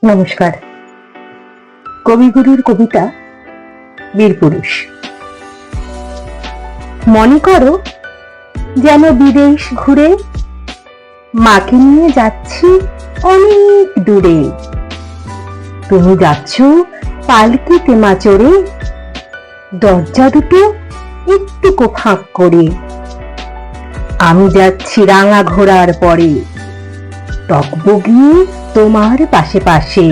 নমস্কার। কবিগুরুর কবিতা বীরপুরুষ। মনে করো যেন বিদেশ ঘুরে মাকে নিয়ে যাচ্ছি অনেক দূরে। তুমি যাচ্ছ পালকিতে মা চড়ে, দরজা দুটো একটুকু ফাঁক করে। আমি যাচ্ছি রাঙা ঘোড়ার পরে, টকবগিয়ে তোমার পাশে পাশে।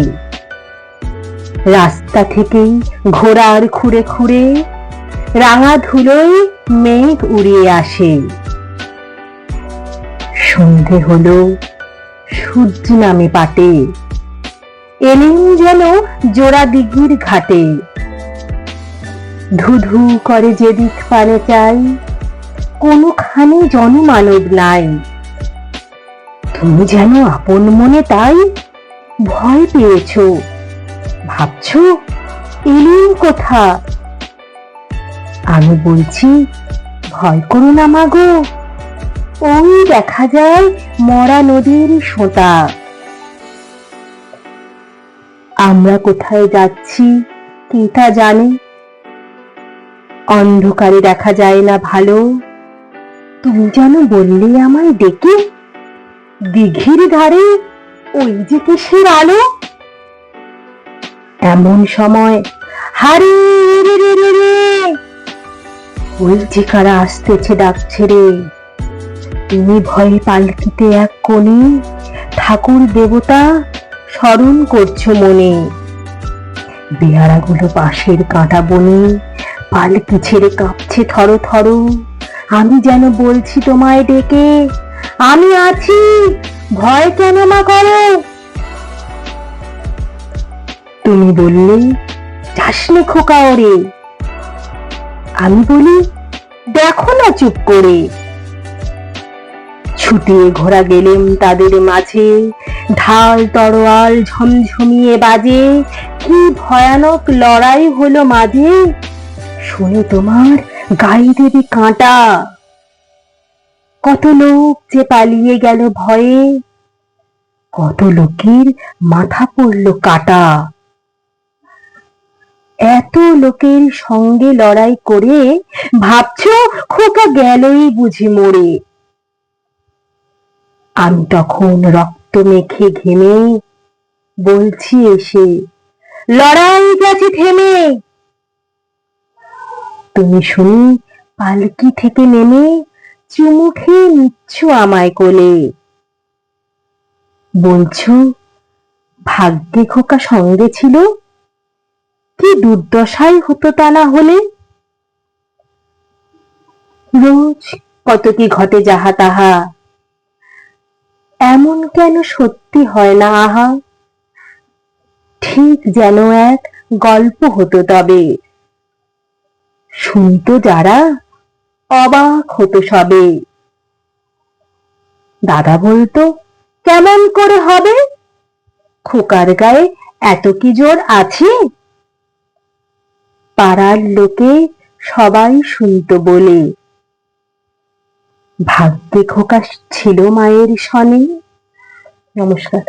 রাস্তা থেকেই ঘোড়ার খুঁড়ে খুঁড়ে রাঙা ধুলোয় মেঘ উড়িয়ে আসে। সন্ধে হলো, সূর্য নামে পাটে, এলেম যেন জোড়া দিঘির ঘাটে। ধুধু করে যেদিক পানে চাই, কোনোখানে জনমানব নাই। তুমি যেন আপন মনে তাই ভয় পেয়েছ, ভাবছ এলেম কোথা। আমি বলছি ভয় করো না মাগো, ওই দেখা যায় মরা নদীর সোঁতা। আমরা কোথায় যাচ্ছি কে তা জানে, অন্ধকারে দেখা যায় না ভালো। তুমি যেন বললে আমায় ডেকে, দিঘির ধারে ওই যে কিসের আলো। এমন সময় হারে রে রে রে রে, ওই যে কারা আসতেছে ডাকছে রে। তুমি ভয়ে পালকিতে এক কোণে ঠাকুর দেবতা স্মরণ করছো মনে। বেয়ারাগুলো পাশের কাঁটা বনে পালকি ছেড়ে কাঁপছে থর থর। আমি যেন বলছি তোমায় ডেকে, আমি আছি, ভয় কেন মা করো। তুমি বললে যাসনি খোকা ওরে, আমি বলি দেখো না চুপ করে। ছুটিয়ে ঘোড়া গেলেম তাদের মাঝে, ঢাল তরোয়াল ঝমঝমিয়ে বাজে। কি ভয়ানক লড়াই হলো মাঝে, শুনে তোমার গায়ে দেবে কাঁটা। কত লোক যে পালিয়ে গেল ভয়ে, কত লোকের মাথা পড়ল কাটা। এত লোকের সঙ্গে লড়াই করে ভাবছো খোকা গেলই বুঝি মরে। আমি তখন রক্ত মেখে ঘেমে বলছি এসে, লড়াই গেছে থেমে। তুমি শুনি পালকি থেকে নেমে চুমু খেয়ে নিচ্ছ আমায় কোলে। বলছো ভাগ্যে খোকা সঙ্গে ছিল, কি দুর্দশাই হতো তা না হলে। রোজ কত কি ঘটে যাহা তাহা, এমন কেন সত্যি হয় না আহা। ঠিক যেন এক গল্প হতো তবে, শুনতো যারা অবাক হতো সবে। দাদা বলতো কেমন করে হবে, খোকার গায়ে এত কি জোর আছে। পাড়ার লোকে সবাই শুনতো বলে, ভাগ্যে খোকা ছিল মায়ের সনে। নমস্কার।